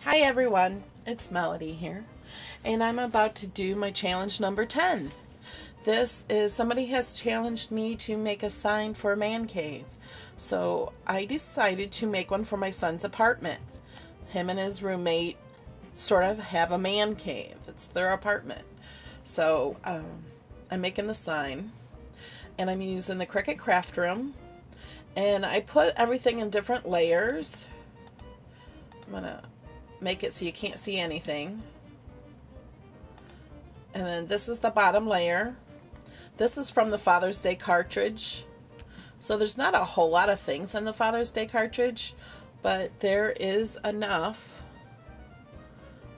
Hi everyone, it's Melody here, and I'm about to do my challenge number 10. This is somebody has challenged me to make a sign for a man cave. So I decided to make one for my son's apartment. Him and his roommate sort of have a man cave. It's their apartment. So I'm making the sign, and I'm using the Cricut Craft Room, and I put everything in different layers. I'm gonna make it so you can't see anything. And then this is the bottom layer. This is from the Father's Day cartridge. So there's not a whole lot of things in the Father's Day cartridge, but there is enough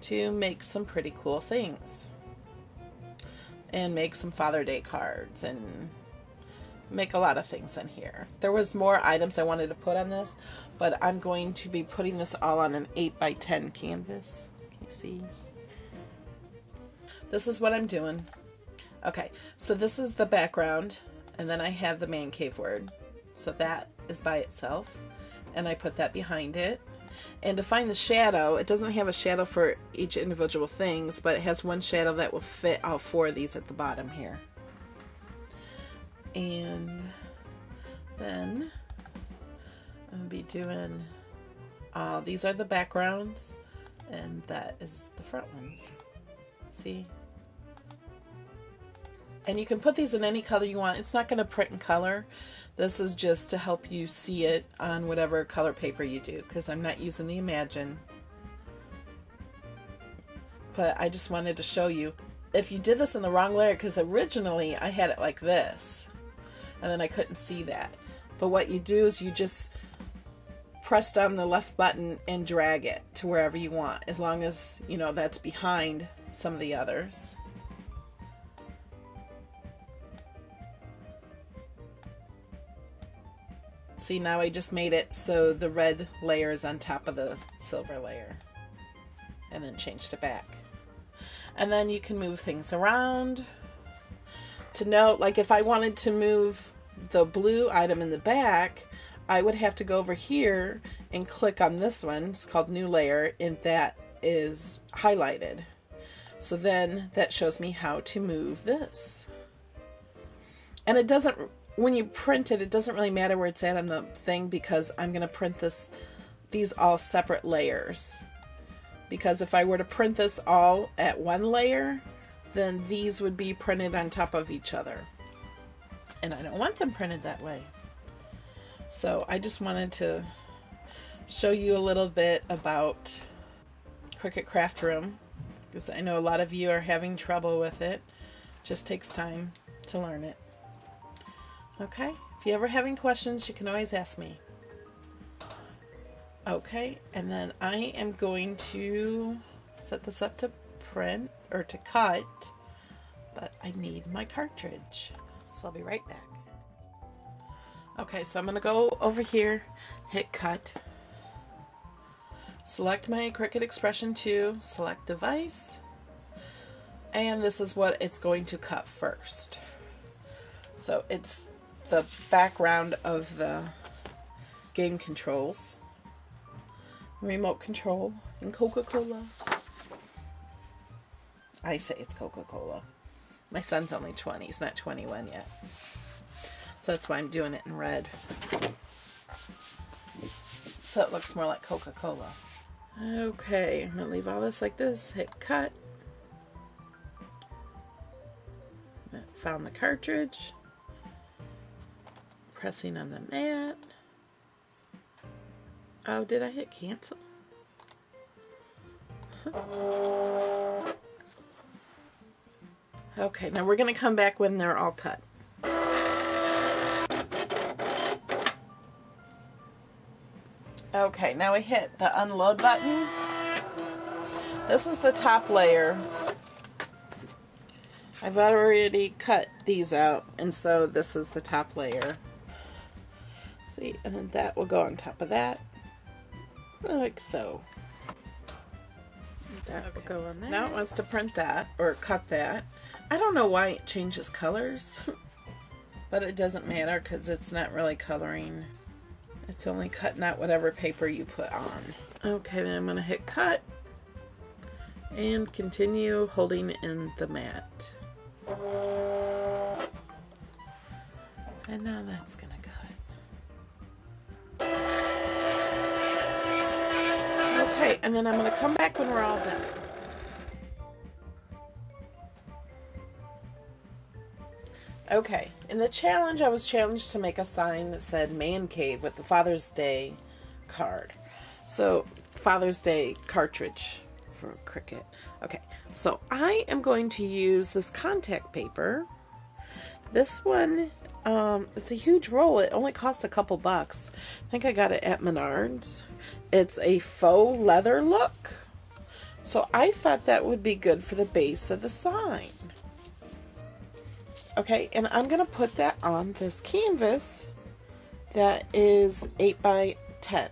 to make some pretty cool things. And make some Father's Day cards and make a lot of things in here. There was more items I wanted to put on this, but I'm going to be putting this all on an 8x10 canvas. Can you see? This is what I'm doing. Okay, so this is the background, and then I have the man cave word. So that is by itself, and I put that behind it. And to find the shadow, it doesn't have a shadow for each individual things, but it has one shadow that will fit all four of these at the bottom here. And then I'm going to be doing, these are the backgrounds, and that is the front ones. See? And you can put these in any color you want. It's not going to print in color. This is just to help you see it on whatever color paper you do, because I'm not using the Imagine. But I just wanted to show you, if you did this in the wrong layer, because originally I had it like this, and then I couldn't see that. But what you do is you just press down the left button and drag it to wherever you want, as long as, you know, that's behind some of the others. See, now I just made it so the red layer is on top of the silver layer, and then changed it back. And then you can move things around. To note, like if I wanted to move the blue item in the back, I would have to go over here and click on this one. It's called New Layer, and that is highlighted. So then that shows me how to move this. And it doesn't, when you print it, it doesn't really matter where it's at on the thing, because I'm going to print these all separate layers. Because if I were to print this all at one layer, then these would be printed on top of each other. And I don't want them printed that way. So I just wanted to show you a little bit about Cricut Craft Room, because I know a lot of you are having trouble with it. It just takes time to learn it. Okay, if you ever have any questions, you can always ask me. Okay, and then I am going to set this up to print, or to cut, but I need my cartridge. So I'll be right back. Okay, so I'm going to go over here, hit cut, select my Cricut Expression 2, select device, and this is what it's going to cut first. So it's the background of the game controls, remote control, and Coca-Cola. I say it's Coca-Cola. My son's only 20, he's not 21 yet. So that's why I'm doing it in red. So it looks more like Coca-Cola. Okay, I'm going to leave all this like this, hit cut. Found the cartridge. Pressing on the mat. Oh, did I hit cancel? Okay, now we're going to come back when they're all cut. Okay, now we hit the unload button. This is the top layer. I've already cut these out, and so this is the top layer. See, and then that will go on top of that, like so. That will go on there. Now it wants to print that, or cut that. I don't know why it changes colors. But it doesn't matter because it's not really coloring. It's only cutting out whatever paper you put on. Okay, then I'm going to hit cut and continue holding in the mat. And now that's going to cut. Okay, and then I'm going to come back when we're all done. Okay, in the challenge, I was challenged to make a sign that said Man Cave with the Father's Day card. So, Father's Day cartridge for Cricut. Okay, so I am going to use this contact paper. This one, it's a huge roll. It only costs a couple bucks. I think I got it at Menards. It's a faux leather look. So I thought that would be good for the base of the sign. Okay, and I'm going to put that on this canvas that is 8 by 10.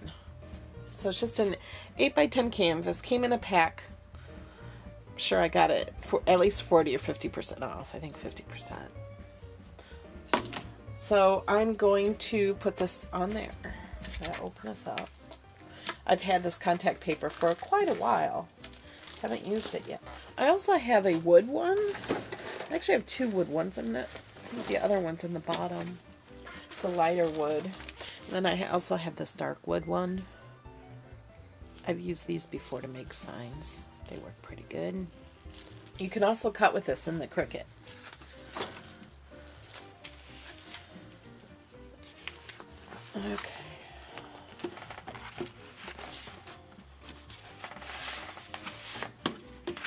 So it's just an 8 by 10 canvas. Came in a pack. I'm sure I got it for at least 40 or 50% off. I think 50%. So I'm going to put this on there. I'll open this up. I've had this contact paper for quite a while. Haven't used it yet. I also have a wood one. I actually have two wood ones in it. I think the other one's in the bottom. It's a lighter wood. And then I also have this dark wood one. I've used these before to make signs. They work pretty good. You can also cut with this in the Cricut. Okay.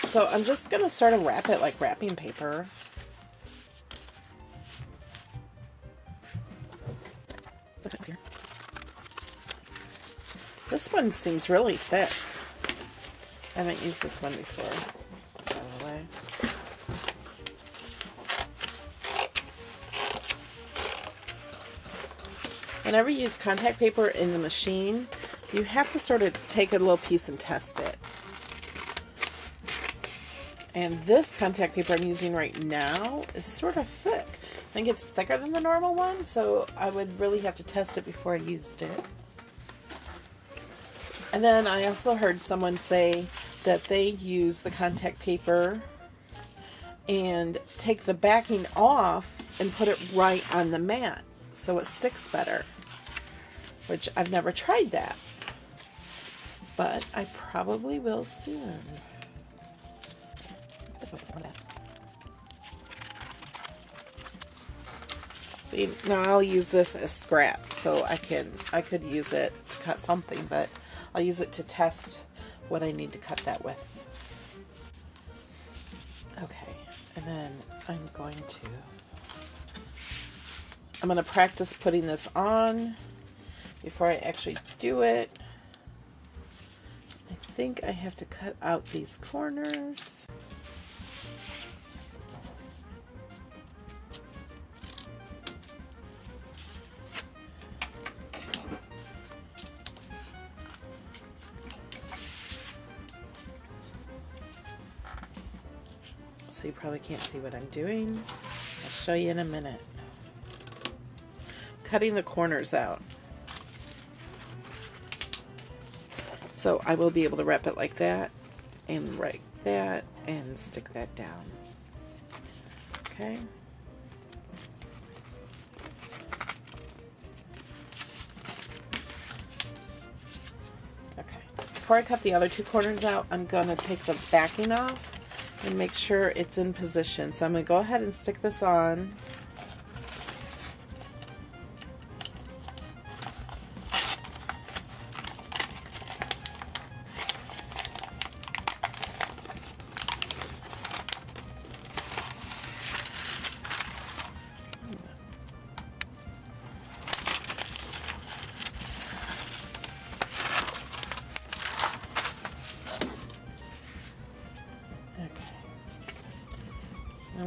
So I'm just going to sort of wrap it like wrapping paper. This one seems really thick. I haven't used this one before. Put that away. Whenever you use contact paper in the machine, you have to sort of take a little piece and test it. And this contact paper I'm using right now is sort of thick. I think it's thicker than the normal one, so I would really have to test it before I used it. And then I also heard someone say that they use the contact paper and take the backing off and put it right on the mat so it sticks better, which I've never tried that, but I probably will soon. See, now I'll use this as scrap, so I could use it to cut something, but I'll use it to test what I need to cut that with. Okay, and then I'm going to practice putting this on before I actually do it. I think I have to cut out these corners. So you probably can't see what I'm doing. I'll show you in a minute. Cutting the corners out. So I will be able to wrap it like that, and like that, and stick that down. Okay. Okay. Before I cut the other two corners out, I'm going to take the backing off and make sure it's in position. So I'm going to go ahead and stick this on.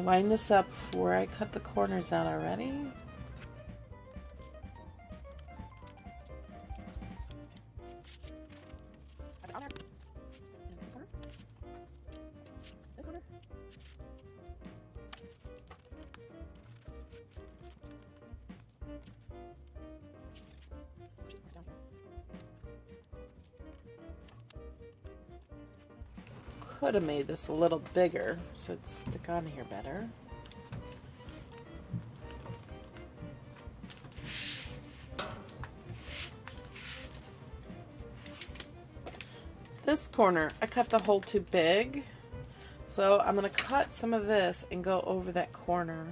Line this up where I cut the corners out already. could have made this a little bigger so it'd stick on here better. This corner, I cut the hole too big, so I'm going to cut some of this and go over that corner.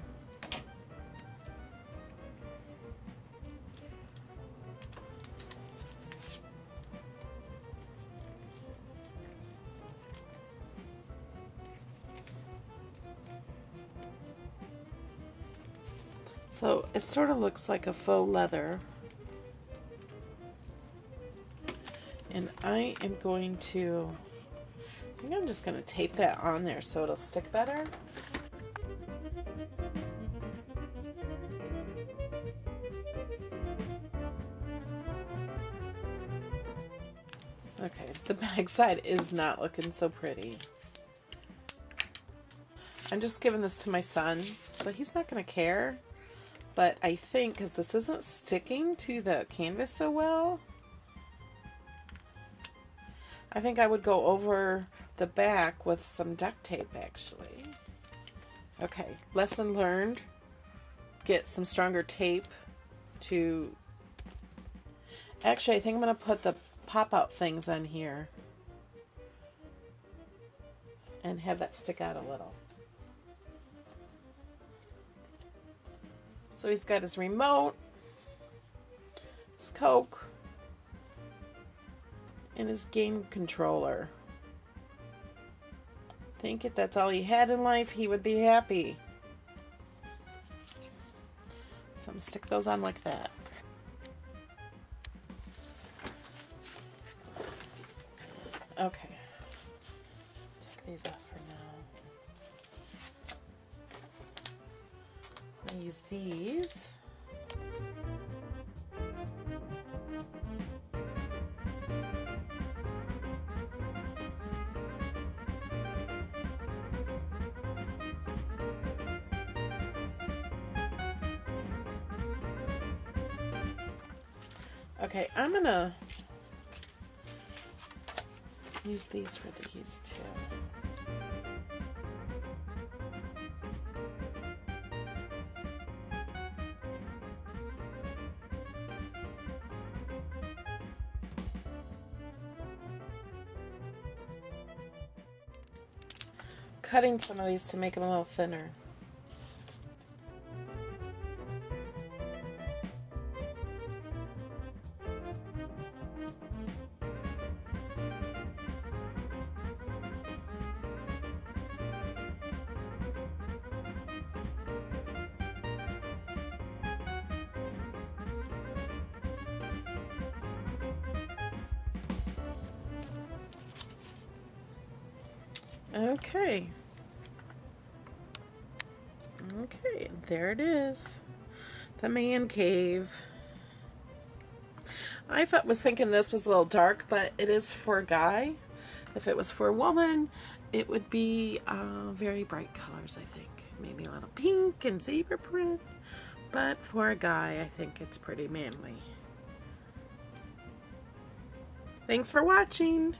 So it sort of looks like a faux leather. And I am going to, I think I'm just going to tape that on there so it'll stick better. Okay, the back side is not looking so pretty. I'm just giving this to my son, so he's not going to care. But I think, because this isn't sticking to the canvas so well, I think I would go over the back with some duct tape, actually. Okay, lesson learned. Get some stronger tape to... Actually, I think I'm going to put the pop-out things on here and have that stick out a little. So he's got his remote, his Coke, and his game controller. I think if that's all he had in life, he would be happy. So I'm going to stick those on like that. Okay. Take these off for now. I'm going to use these. Okay, I'm gonna use these for these too. Cutting some of these to make them a little thinner. Okay. Okay, there it is. The man cave. I was thinking this was a little dark, but it is for a guy. If it was for a woman, it would be very bright colors, I think. Maybe a little pink and zebra print. But for a guy, I think it's pretty manly. Thanks for watching.